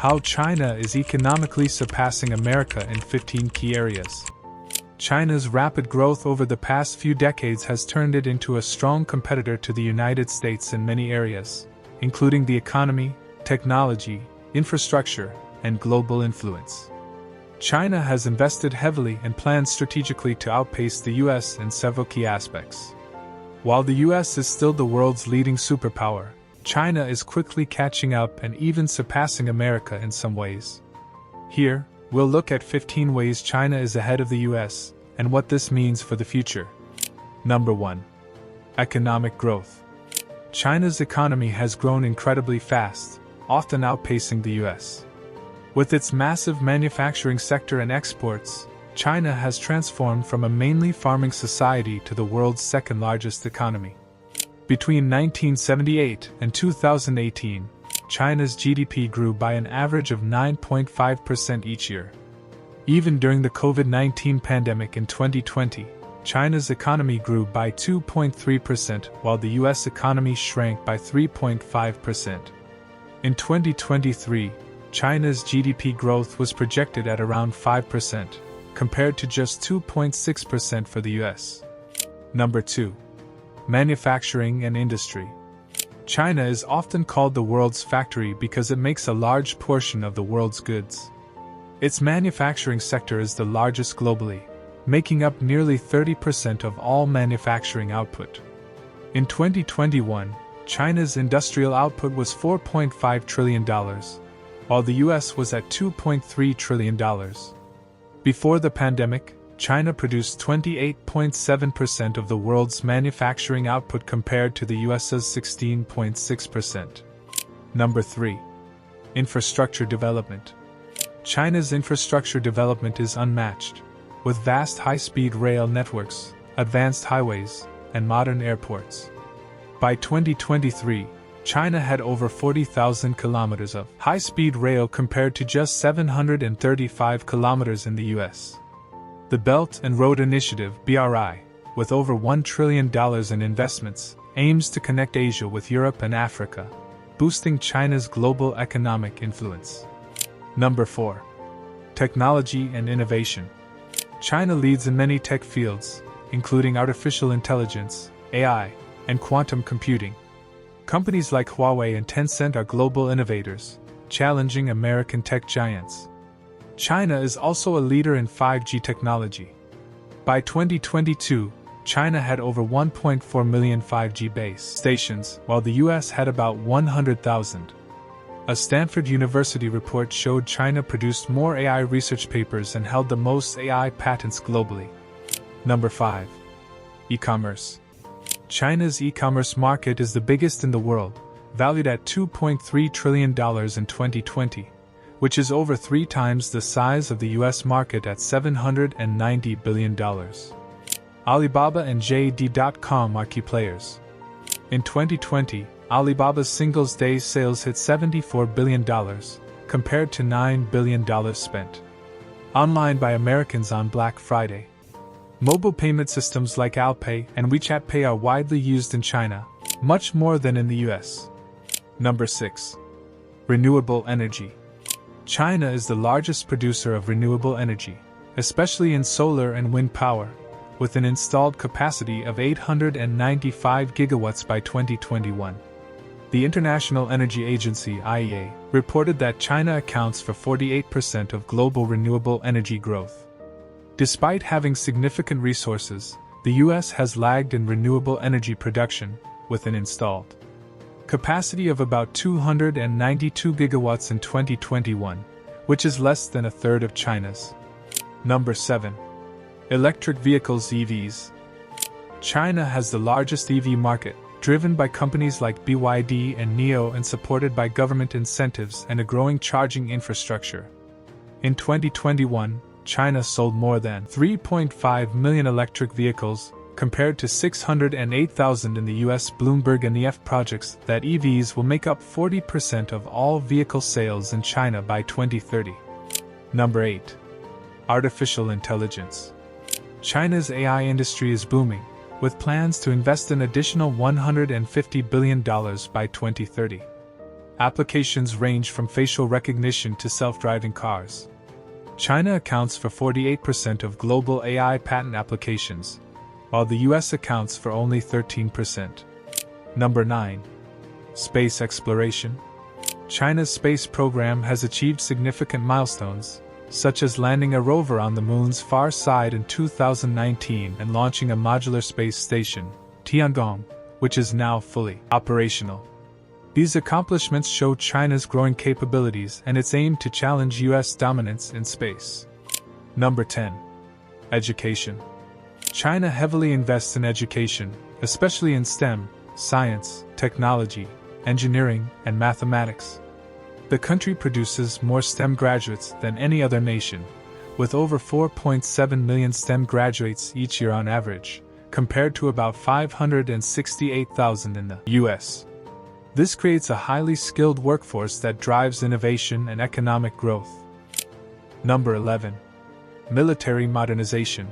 How China is economically surpassing America in 15 key areas. China's rapid growth over the past few decades has turned it into a strong competitor to the United States in many areas, including the economy, technology, infrastructure, and global influence. China has invested heavily and plans strategically to outpace the US in several key aspects. While the US is still the world's leading superpower, China is quickly catching up and even surpassing America in some ways. Here, we'll look at 15 ways China is ahead of the US and what this means for the future. Number 1. Economic growth. China's economy has grown incredibly fast, often outpacing the US. With its massive manufacturing sector and exports, China has transformed from a mainly farming society to the world's second-largest economy. Between 1978 and 2018, China's GDP grew by an average of 9.5% each year. Even during the COVID-19 pandemic in 2020, China's economy grew by 2.3%, while the US economy shrank by 3.5%. In 2023, China's GDP growth was projected at around 5%, compared to just 2.6% for the US. Number 2. Manufacturing and industry. China is often called the world's factory because it makes a large portion of the world's goods. Its manufacturing sector is the largest globally, making up nearly 30% of all manufacturing output. In 2021, China's industrial output was $4.5 trillion, while the US was at $2.3 trillion. Before the pandemic, China produced 28.7% of the world's manufacturing output compared to the US's 16.6%. Number 3. Infrastructure development. China's infrastructure development is unmatched, with vast high-speed rail networks, advanced highways, and modern airports. By 2023, China had over 40,000 kilometers of high-speed rail compared to just 735 kilometers in the US. The Belt and Road Initiative (BRI), with over $1 trillion in investments, aims to connect Asia with Europe and Africa, boosting China's global economic influence. Number 4. Technology and innovation. China leads in many tech fields, including artificial intelligence, AI, and quantum computing. Companies like Huawei and Tencent are global innovators, challenging American tech giants. China is also a leader in 5G technology. By 2022, China had over 1.4 million 5G base stations, while the US had about 100,000. A Stanford University report showed China produced more AI research papers and held the most AI patents globally. Number 5. E-commerce. China's e-commerce market is the biggest in the world, valued at $2.3 trillion in 2020, which is over 3 times the size of the US market at $790 billion. Alibaba and JD.com are key players. In 2020, Alibaba's Singles' Day sales hit $74 billion, compared to $9 billion spent online by Americans on Black Friday. Mobile payment systems like Alipay and WeChat Pay are widely used in China, much more than in the US. Number 6. Renewable energy. China is the largest producer of renewable energy, especially in solar and wind power, with an installed capacity of 895 gigawatts by 2021. The International Energy Agency (IEA) reported that China accounts for 48% of global renewable energy growth. Despite having significant resources, the US has lagged in renewable energy production, with an installed capacity of about 292 gigawatts in 2021, which is less than a third of China's. Number 7. Electric vehicles (EVs). China has the largest EV market, driven by companies like BYD and NIO and supported by government incentives and a growing charging infrastructure. In 2021, China sold more than 3.5 million electric vehicles, compared to 608,000 in the US. Bloomberg and EF projects that EVs will make up 40% of all vehicle sales in China by 2030. Number 8. Artificial intelligence. China's AI industry is booming, with plans to invest an additional $150 billion by 2030. Applications range from facial recognition to self-driving cars. China accounts for 48% of global AI patent applications, while the US accounts for only 13%. Number 9. Space exploration. China's space program has achieved significant milestones, such as landing a rover on the moon's far side in 2019 and launching a modular space station, Tiangong, which is now fully operational. These accomplishments show China's growing capabilities and its aim to challenge US dominance in space. Number 10. Education. China heavily invests in education, especially in STEM, science, technology, engineering, and mathematics. The country produces more STEM graduates than any other nation, with over 4.7 million STEM graduates each year on average, compared to about 568,000 in the US. This creates a highly skilled workforce that drives innovation and economic growth. Number 11. Military modernization.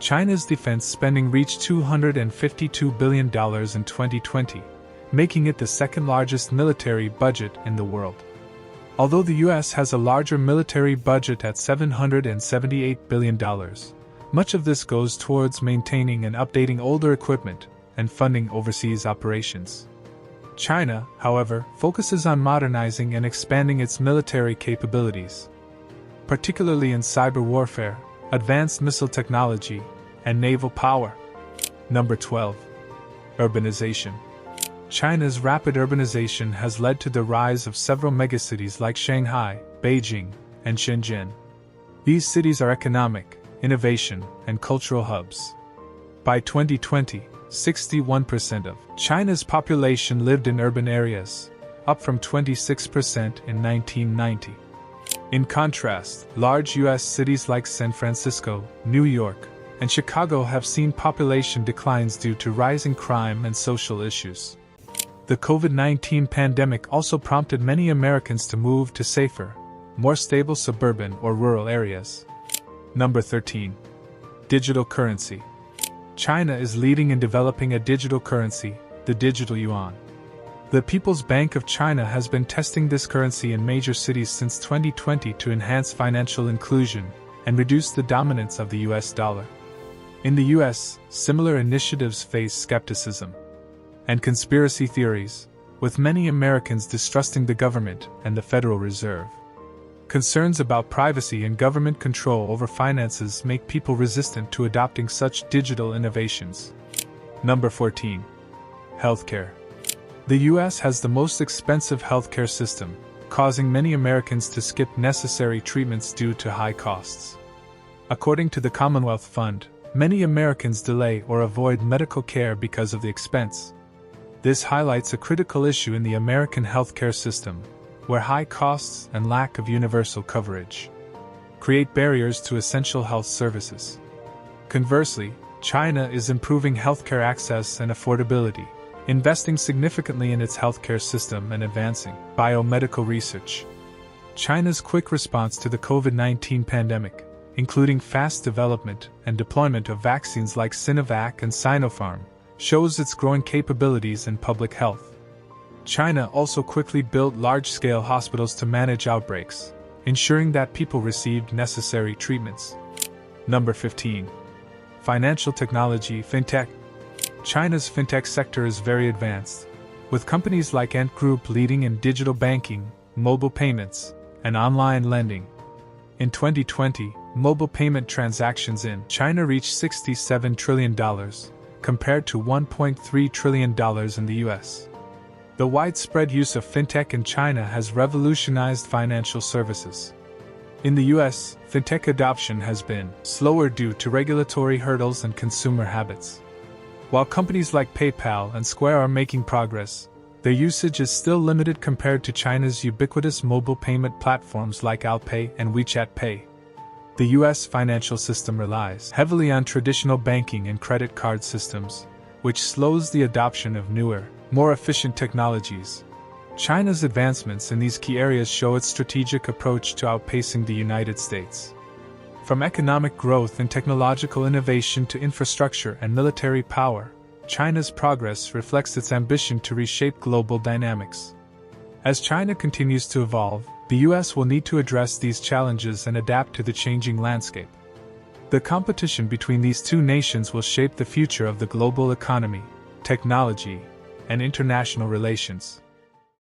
China's defense spending reached $252 billion in 2020, making it the second largest military budget in the world. Although the US has a larger military budget at $778 billion, much of this goes towards maintaining and updating older equipment and funding overseas operations. China, however, focuses on modernizing and expanding its military capabilities, particularly in cyber warfare, advanced missile technology, and naval power. Number 12. Urbanization. China's rapid urbanization has led to the rise of several megacities like Shanghai, Beijing, and Shenzhen. These cities are economic, innovation, and cultural hubs. By 2020, 61% of China's population lived in urban areas, up from 26% in 1990. In contrast, large U.S. cities like San Francisco, New York, and Chicago have seen population declines due to rising crime and social issues. The COVID-19 pandemic also prompted many Americans to move to safer, more stable suburban or rural areas. Number 13. Digital currency. China is leading in developing a digital currency, the digital yuan. The People's Bank of China has been testing this currency in major cities since 2020 to enhance financial inclusion and reduce the dominance of the US dollar. In the US, similar initiatives face skepticism and conspiracy theories, with many Americans distrusting the government and the Federal Reserve. Concerns about privacy and government control over finances make people resistant to adopting such digital innovations. Number 14. Healthcare. The US has the most expensive healthcare system, causing many Americans to skip necessary treatments due to high costs. According to the Commonwealth Fund, many Americans delay or avoid medical care because of the expense. This highlights a critical issue in the American healthcare system, where high costs and lack of universal coverage create barriers to essential health services. Conversely, China is improving healthcare access and affordability, investing significantly in its healthcare system and advancing biomedical research. China's quick response to the COVID-19 pandemic, including fast development and deployment of vaccines like Sinovac and Sinopharm, shows its growing capabilities in public health. China also quickly built large-scale hospitals to manage outbreaks, ensuring that people received necessary treatments. Number 15. Financial technology, Fintech. China's Fintech sector is very advanced, with companies like Ant Group leading in digital banking, mobile payments, and online lending. In 2020, mobile payment transactions in China reached $67 trillion, compared to $1.3 trillion in the US. The widespread use of fintech in China has revolutionized financial services. In the US, fintech adoption has been slower due to regulatory hurdles and consumer habits. While companies like PayPal and Square are making progress, their usage is still limited compared to China's ubiquitous mobile payment platforms like Alipay and WeChat Pay. The US financial system relies heavily on traditional banking and credit card systems, which slows the adoption of newer, more efficient technologies. China's advancements in these key areas show its strategic approach to outpacing the United States. From economic growth and technological innovation to infrastructure and military power, China's progress reflects its ambition to reshape global dynamics. As China continues to evolve, the US will need to address these challenges and adapt to the changing landscape. The competition between these two nations will shape the future of the global economy, technology, and international relations.